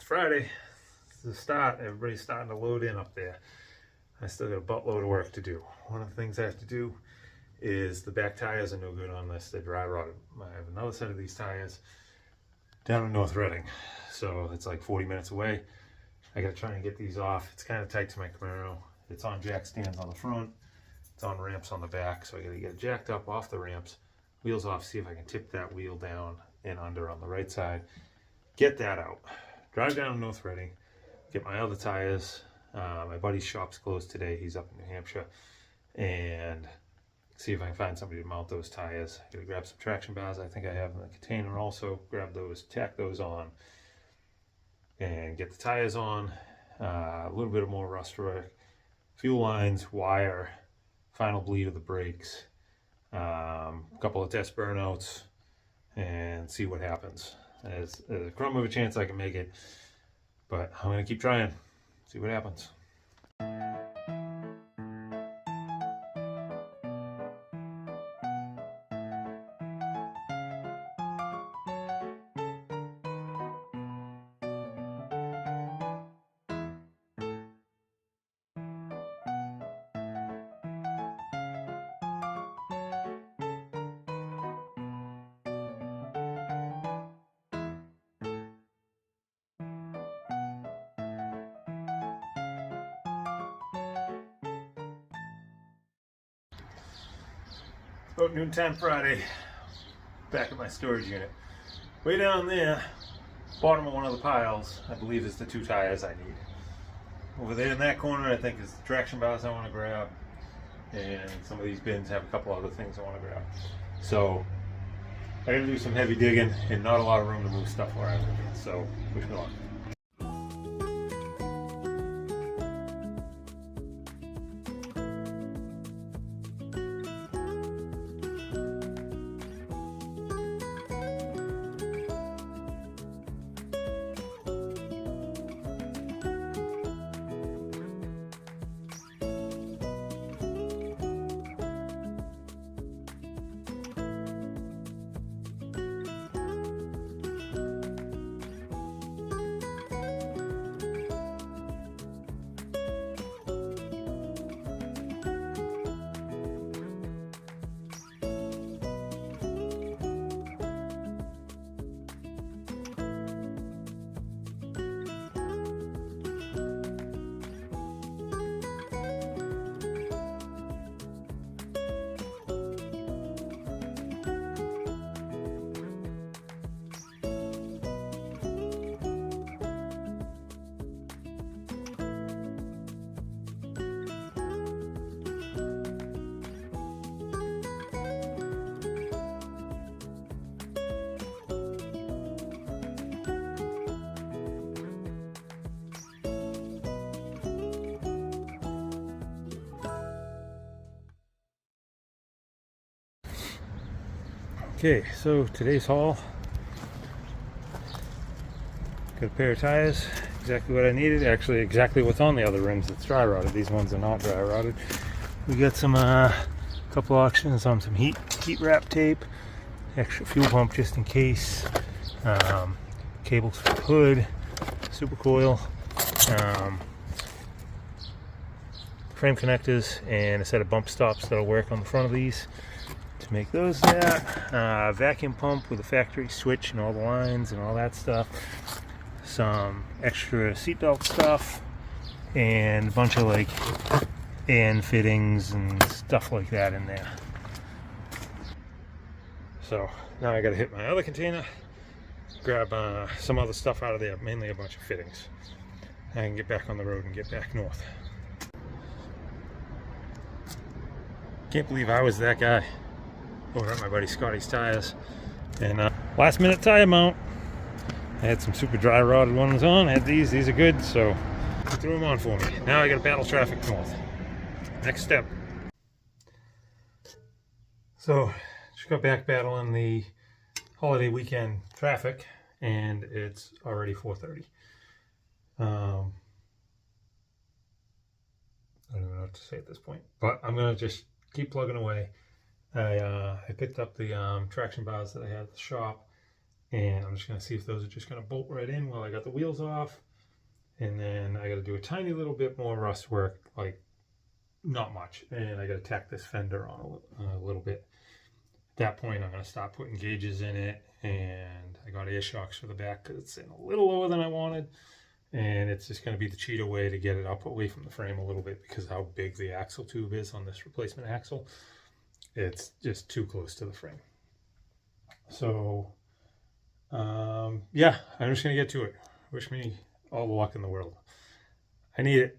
It's Friday. It's the start. Everybody's starting to load in up there. I still got a buttload of work to do. One of the things I have to do is the back tires are no good on this. They're dry rotted. I have another set of these tires down in North Reading. So it's like 40 minutes away. I gotta try and get these off. It's kind of tight to my Camaro. It's on jack stands on the front. It's on ramps on the back. So I gotta get it jacked up off the ramps, wheels off, see if I can tip that wheel down and under on the right side. Get that out. Drive down to North Reading. Get my other tires. My buddy's shop's closed today. He's up in New Hampshire. And see if I can find somebody to mount those tires. I'm gonna grab some traction bars I think I have in the container also. Grab those, tack those on, and get the tires on. A little bit of more rust work. Fuel lines, wire, final bleed of the brakes. A couple of test burnouts, and see what happens. There's a crumb of a chance I can make it, but I'm gonna keep trying, see what happens. About noontime Friday, back at my storage unit. Way down there, bottom of one of the piles, I believe is the two tires I need. Over there in that corner, I think is the traction bars I want to grab, and some of these bins have a couple other things I want to grab. So I gotta do some heavy digging, and not a lot of room to move stuff around. So wish me luck. Okay, so today's haul, got a pair of tires, exactly what I needed, actually exactly what's on the other rims that's dry rotted. These ones are not dry rotted. We got some couple options on some heat wrap tape, extra fuel pump just in case, cables for the hood, super coil, frame connectors, and a set of bump stops that'll work on the front of these to make those that. Vacuum pump with a factory switch and all the lines and all that stuff. Some extra seatbelt stuff, and a bunch of like AN fittings and stuff like that in there. So now I gotta hit my other container, grab some other stuff out of there, mainly a bunch of fittings. I can get back on the road and get back north. Can't believe I was that guy over at my buddy Scotty's tires. And last minute tire mount. I had some super dry rotted ones on. I had these are good, so he threw them on for me. Now I gotta battle traffic north. Next step. So just got back battling the holiday weekend traffic, and it's already 4:30. I don't even know what to say at this point, but I'm gonna just keep plugging away. I picked up the traction bars that I had at the shop, and I'm just going to see if those are just going to bolt right in while I got the wheels off. And then I got to do a tiny little bit more rust work, like not much, and I got to tack this fender on a little bit. At that point, I'm going to start putting gauges in it, and I got air shocks for the back because it's in a little lower than I wanted, and it's just going to be the cheater way to get it up away from the frame a little bit because how big the axle tube is on this replacement axle. It's just too close to the frame. So yeah, I'm just going to get to it. Wish me all the luck in the world. I need it.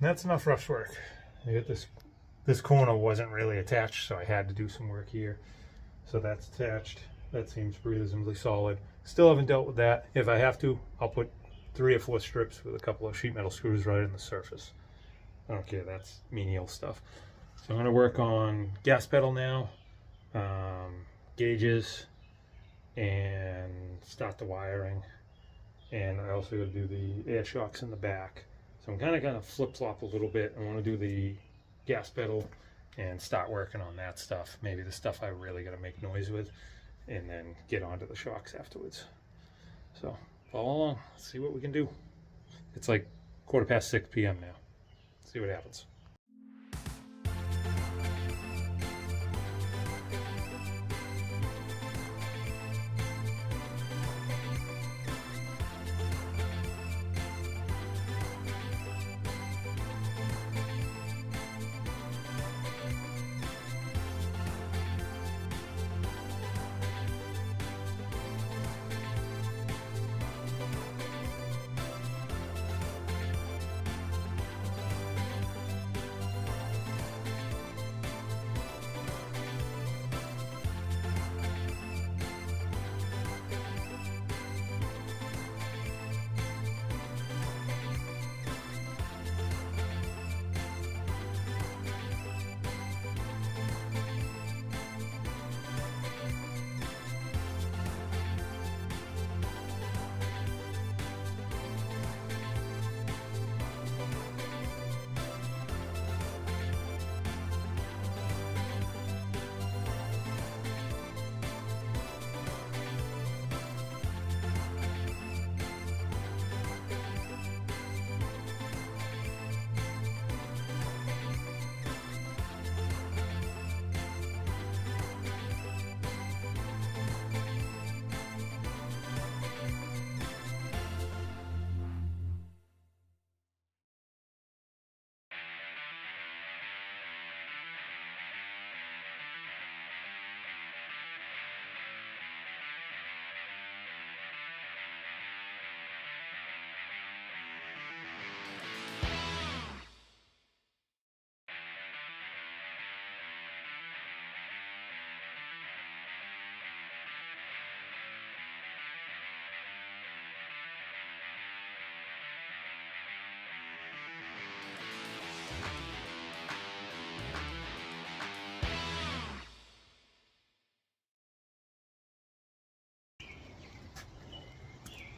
And that's enough rust work. I got this corner wasn't really attached, so I had to do some work here. So that's attached. That seems reasonably solid. Still haven't dealt with that. If I have to, I'll put 3 or 4 strips with a couple of sheet metal screws right in the surface. I don't care, that's menial stuff. So I'm going to work on gas pedal now, gauges, and start the wiring. And I also got to do the air shocks in the back. So I'm kind of going to flip-flop a little bit. I want to do the gas pedal and start working on that stuff. Maybe the stuff I really got to make noise with, and then get onto the shocks afterwards. So follow along, let's see what we can do. It's like 6:15 p.m. now. Let's see what happens.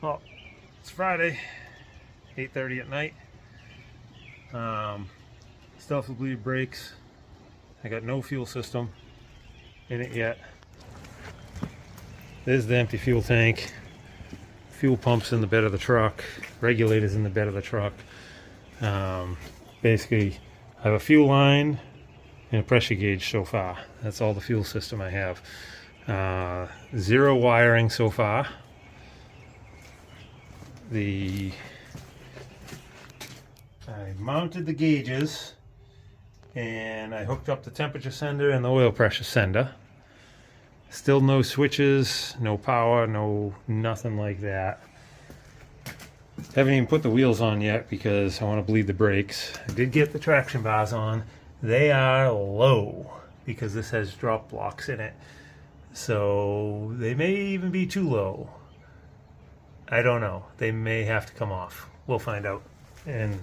Well, it's Friday, 8:30 at night. Still have to bleed brakes. I got no fuel system in it yet. There's the empty fuel tank. Fuel pumps in the bed of the truck. Regulators in the bed of the truck. Basically, I have a fuel line and a pressure gauge so far. That's all the fuel system I have. Zero wiring so far. I mounted the gauges and I hooked up the temperature sender and the oil pressure sender. Still no switches, no power, no nothing like that. Haven't even put the wheels on yet because I want to bleed the brakes. I did get the traction bars on. They are low because this has drop blocks in it. So they may even be too low. I don't know. They may have to come off. We'll find out in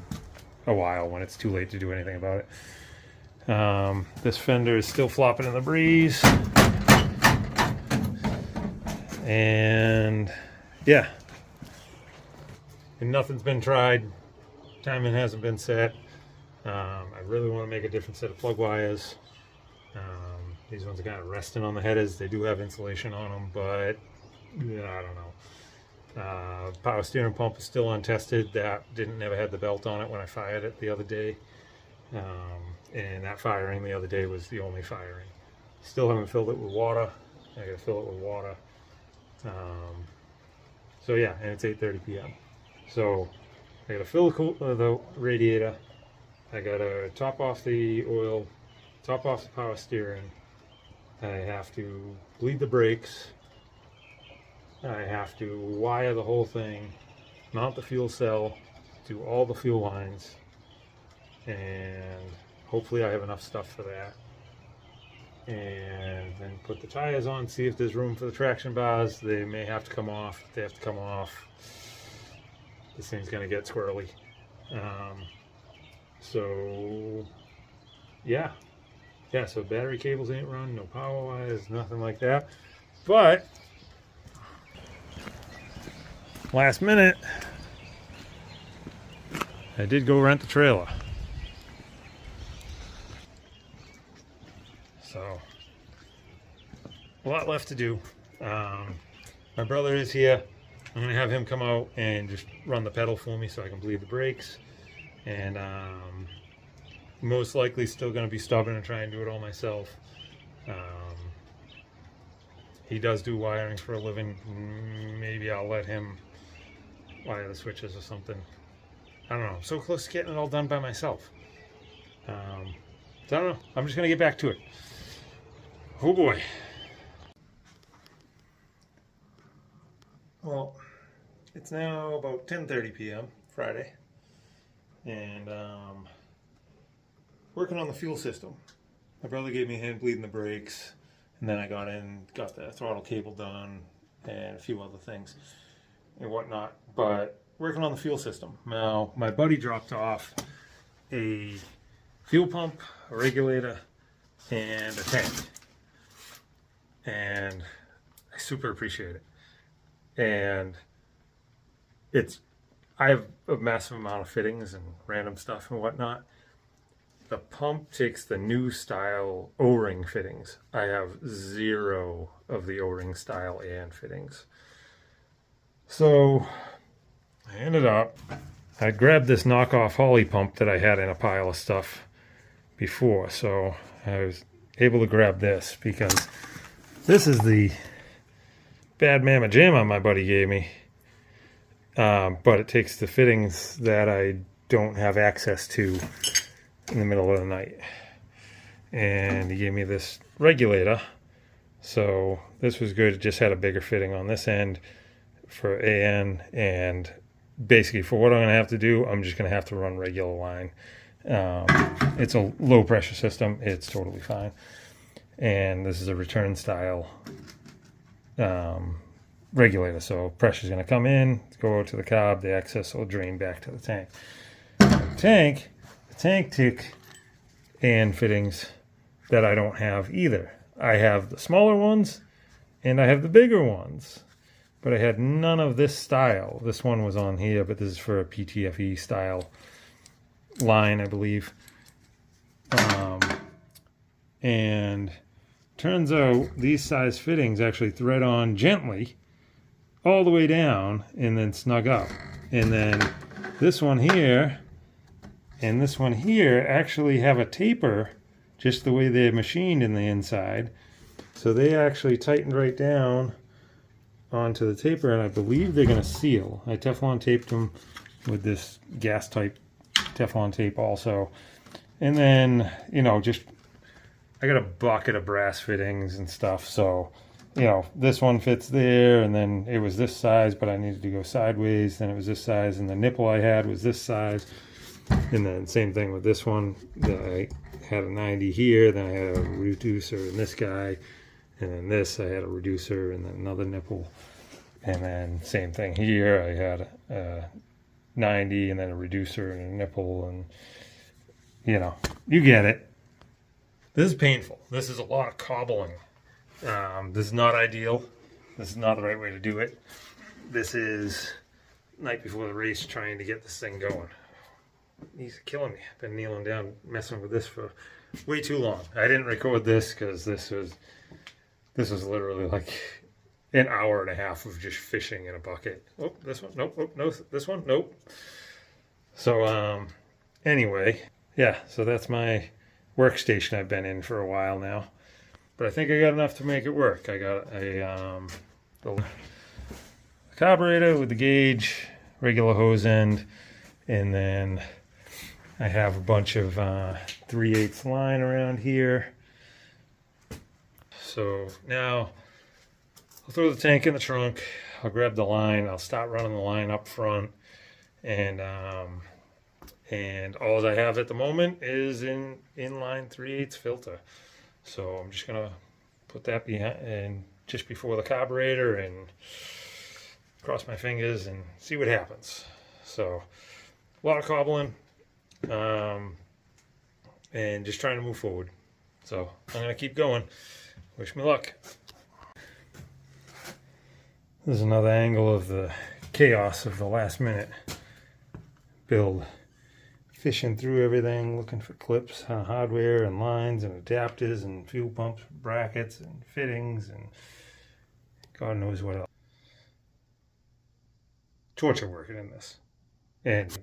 a while when it's too late to do anything about it. This fender is still flopping in the breeze. And yeah. And nothing's been tried. Timing hasn't been set. I really want to make a different set of plug wires. These ones are kind of resting on the headers. They do have insulation on them, but yeah, I don't know. Power steering pump is still untested. That never had the belt on it when I fired it the other day. And that firing the other day was the only firing. Still haven't filled it with water. I gotta fill it with water. So yeah, and it's 8:30 p.m. So I gotta fill the radiator. I gotta top off the oil, top off the power steering. I have to bleed the brakes. I have to wire the whole thing, mount the fuel cell, do all the fuel lines, and hopefully I have enough stuff for that. And then put the tires on, see if there's room for the traction bars. They may have to come off. If they have to come off, this thing's gonna get squirrely. So yeah, so battery cables ain't run, no power wires, nothing like that. But last minute, I did go rent the trailer. So a lot left to do. My brother is here. I'm gonna have him come out and just run the pedal for me so I can bleed the brakes. And most likely still gonna be stubborn and try and do it all myself. He does do wiring for a living. Maybe I'll let him wire the switches or something. I don't know. I'm so close to getting it all done by myself. So I don't know. I'm just gonna get back to it. Oh boy. Well, it's now about 10:30 p.m. Friday, and working on the fuel system. My brother gave me a hand bleeding the brakes, and then I got the throttle cable done, and a few other things and whatnot. But working on the fuel system. Now, my buddy dropped off a fuel pump, a regulator, and a tank. And I super appreciate it. And I have a massive amount of fittings and random stuff and whatnot. The pump takes the new style O-ring fittings. I have zero of the O-ring style and fittings. So I ended up, I grabbed this knockoff Holly pump that I had in a pile of stuff before. So I was able to grab this because this is the bad mamma jamma my buddy gave me. But it takes the fittings that I don't have access to in the middle of the night. And he gave me this regulator. So this was good. It just had a bigger fitting on this end for AN. And basically for what I'm going to have to do, I'm just going to have to run regular line. It's a low pressure system. It's totally fine. And this is a return style regulator. So pressure's going to come in, go to the carb, the excess will drain back to the tank. The tank took AN fittings that I don't have either. I have the smaller ones and I have the bigger ones. but I had none of this style. This one was on here, but this is for a PTFE style line, I believe. And turns out these size fittings actually thread on gently all the way down and then snug up. And then this one here and this one here actually have a taper just the way they're machined in the inside. So they actually tightened right down onto the taper, and I believe they're going to seal. I Teflon taped them with this gas type Teflon tape also. And then, you know, just I got a bucket of brass fittings and stuff, so you know, this one fits there, and then it was this size, but I needed to go sideways, then it was this size, and the nipple I had was this size. And then same thing with this one. I had a 90 here, then I had a reducer in this guy, and then this I had a reducer and then another nipple. And then same thing here, I had a 90 and then a reducer and a nipple, and you know, you get it. This is painful. This is a lot of cobbling. This is not ideal. This is not the right way to do it. This is night before the race trying to get this thing going. These are killing me. I've been kneeling down messing with this for way too long. I didn't record this because this was literally like an hour and a half of just fishing in a bucket. Oh, this one, nope. Oh, no, this one, nope. So anyway, yeah, so that's my workstation I've been in for a while now, but I think I got enough to make it work. I got a the carburetor with the gauge, regular hose end, and then I have a bunch of 3/8 line around here. So now I'll throw the tank in the trunk, I'll grab the line, I'll start running the line up front, and all I have at the moment is inline 3/8 filter. So I'm just gonna put that behind and just before the carburetor and cross my fingers and see what happens. So a lot of cobbling, and just trying to move forward. So I'm gonna keep going. Wish me luck. This is another angle of the chaos of the last minute build. Fishing through everything, looking for clips, hardware and lines and adapters and fuel pumps, brackets and fittings and God knows what else. Torture working in this. And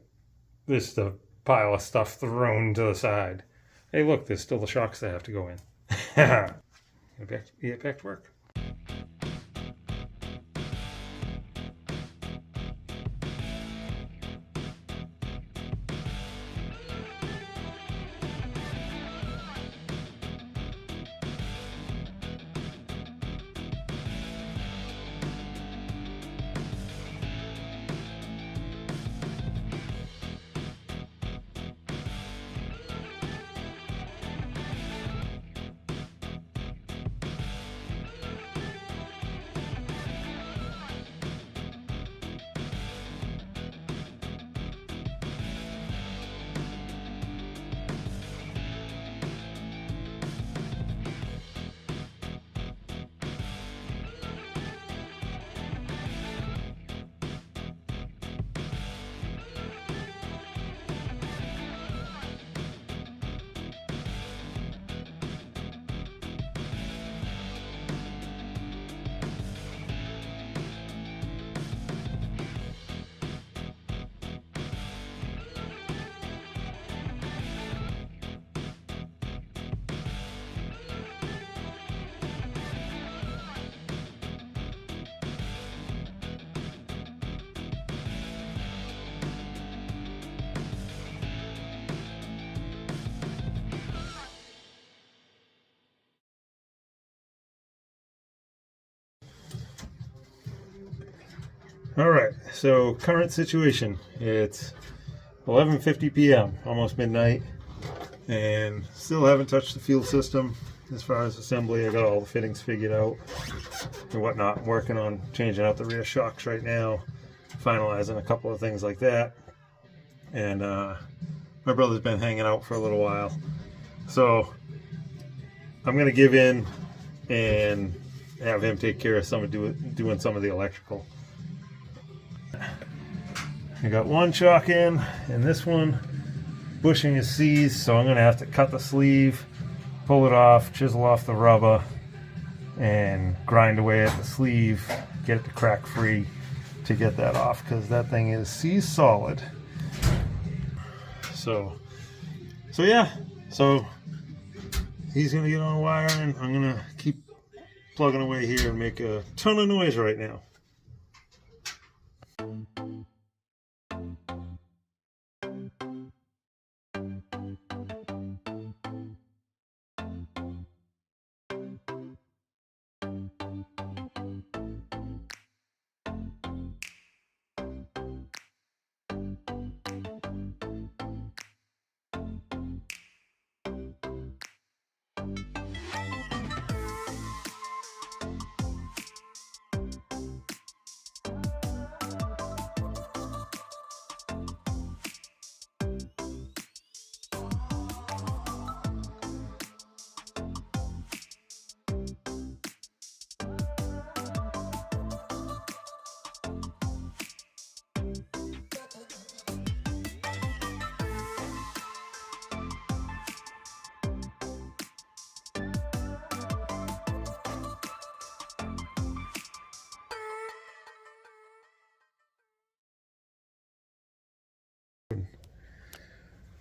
this is the pile of stuff thrown to the side. Hey look, there's still the shocks that have to go in. Get back to work. All right, so current situation, it's 11:50 p.m., almost midnight, and still haven't touched the fuel system. As far as assembly, I got all the fittings figured out and whatnot. I'm working on changing out the rear shocks right now, finalizing a couple of things like that. And my brother's been hanging out for a little while. So I'm gonna give in and have him take care of doing some of the electrical. I got one chock in, and this one bushing is seized, so I'm going to have to cut the sleeve, pull it off, chisel off the rubber, and grind away at the sleeve, get it to crack free to get that off, because that thing is seized solid. So yeah, so he's going to get on wire, and I'm going to keep plugging away here and make a ton of noise right now.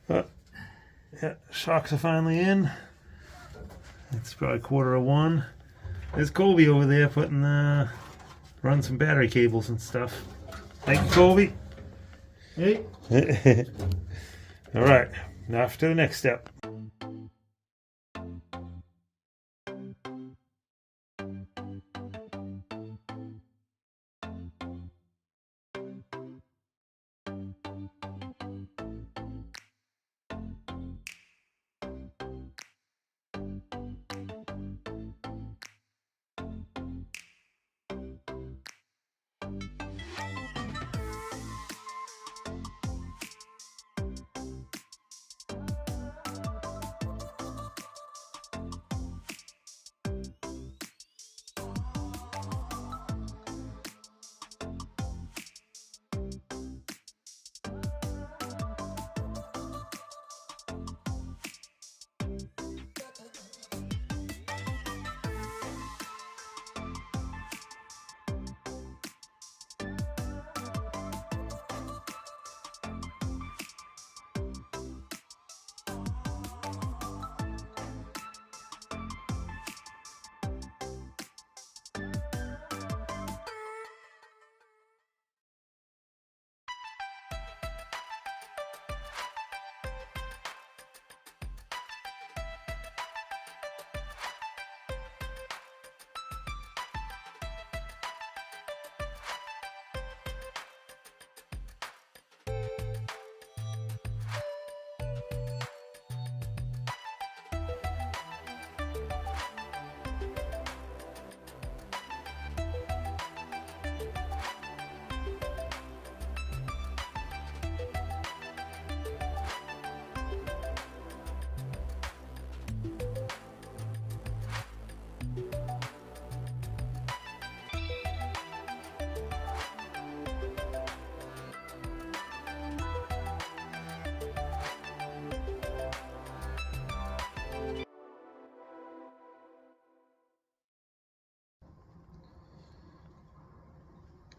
But yeah, shocks are finally in. It's probably 1:15. There's Colby over there putting run some battery cables and stuff. Thank you, Colby. Hey. All right, now to the next step.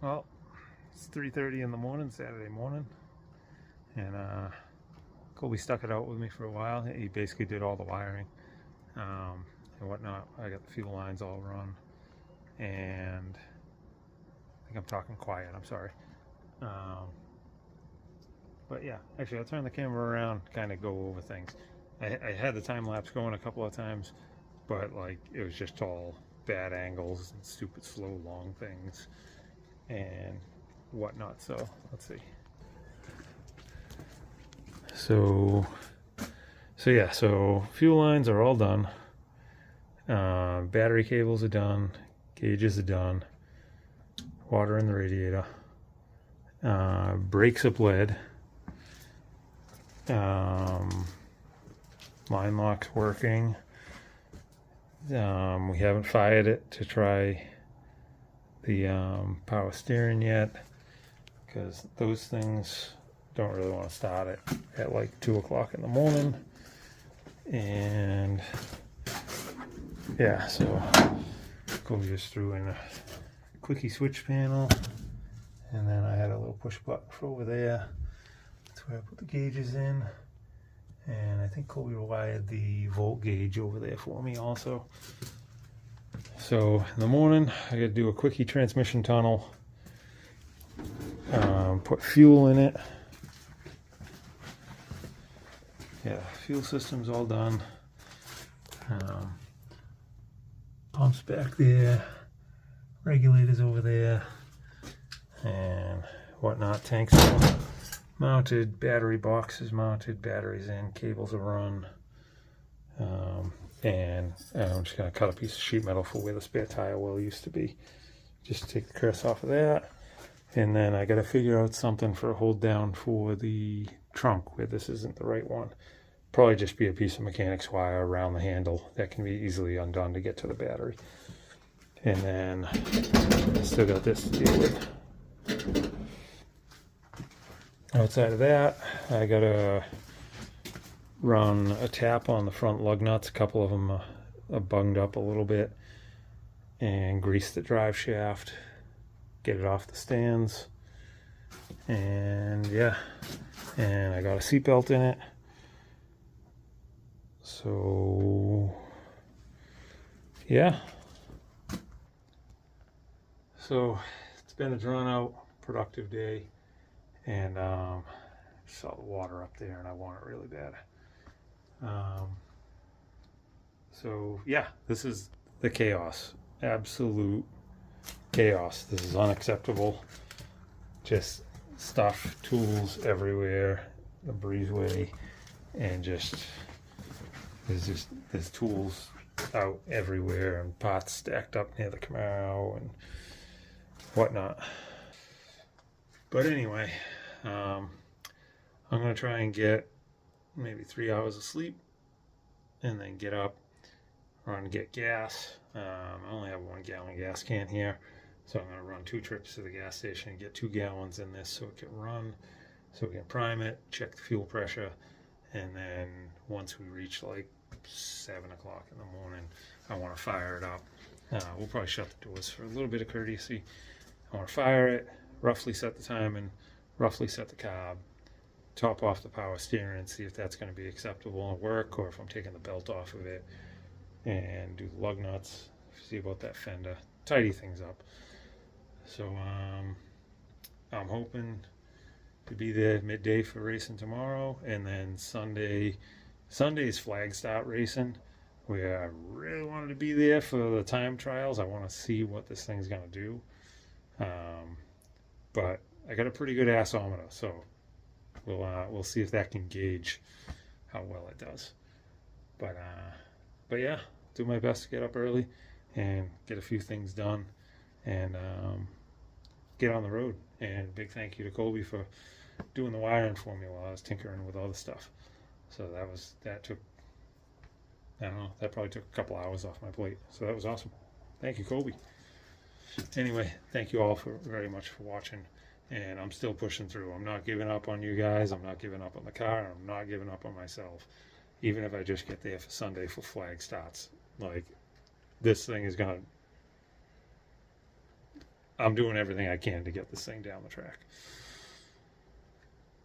Well, it's 3:30 in the morning, Saturday morning, and Colby stuck it out with me for a while. He basically did all the wiring and whatnot. I got the fuel lines all run, and I think I'm talking quiet, I'm sorry. But yeah, actually I'll turn the camera around, kind of go over things. I had the time lapse going a couple of times, but like it was just all bad angles and stupid slow long things and whatnot. So let's see. So yeah, so fuel lines are all done, battery cables are done, gauges are done, water in the radiator, brakes are bled, line lock's working, We haven't fired it to try the power steering yet, because those things don't really want to start it at like 2 o'clock in the morning. And yeah, so Colby just threw in a quickie switch panel, and then I had a little push button for over there. That's where I put the gauges in, and I think Colby wired the volt gauge over there for me also. So in the morning I got to do a quickie transmission tunnel, put fuel in it. Yeah, fuel system's all done. Pumps back there, regulators over there, and whatnot. Tanks are mounted, battery boxes mounted, batteries in, cables are run. And I'm just going to cut a piece of sheet metal for where the spare tire well used to be. Just take the curse off of that. And then I got to figure out something for a hold down for the trunk where this isn't the right one. Probably just be a piece of mechanics wire around the handle that can be easily undone to get to the battery. And then I still got this to deal with. Outside of that, I got to run a tap on the front lug nuts. A couple of them are bunged up a little bit, and grease the drive shaft, get it off the stands, and yeah, and I got a seatbelt in it. So yeah, so it's been a drawn out productive day, and I saw the water up there and I want it really bad. So yeah, this is the chaos, absolute chaos. This is unacceptable. Just stuff, tools everywhere, the breezeway, and there's tools out everywhere and pots stacked up near the Camaro and whatnot. But anyway, I'm gonna try and get maybe 3 hours of sleep, and then get up, run and get gas. I only have 1 gallon gas can here, so I'm going to run 2 trips to the gas station and get 2 gallons in this so it can run, so we can prime it, check the fuel pressure, and then once we reach like 7 o'clock in the morning, I want to fire it up. We'll probably shut the doors for a little bit of courtesy. I want to fire it, roughly set the time, and roughly set the carb, top off the power steering and see if that's going to be acceptable and work, or if I'm taking the belt off of it, and do the lug nuts, see about that fender, tidy things up. So I'm hoping to be there midday for racing tomorrow, and then Sunday's flag start racing, where I really wanted to be there for the time trials. I want to see what this thing's going to do, but I got a pretty good assometer, so we'll see if that can gauge how well it does. But yeah, do my best to get up early and get a few things done, and get on the road. And big thank you to Colby for doing the wiring for me while I was tinkering with all the stuff. So that took, I don't know, that probably took a couple hours off my plate. So that was awesome. Thank you, Colby. Anyway, thank you all very much for watching. And I'm still pushing through. I'm not giving up on you guys. I'm not giving up on the car. I'm not giving up on myself. Even if I just get there for Sunday for flag starts. Like, this thing is going to... I'm doing everything I can to get this thing down the track.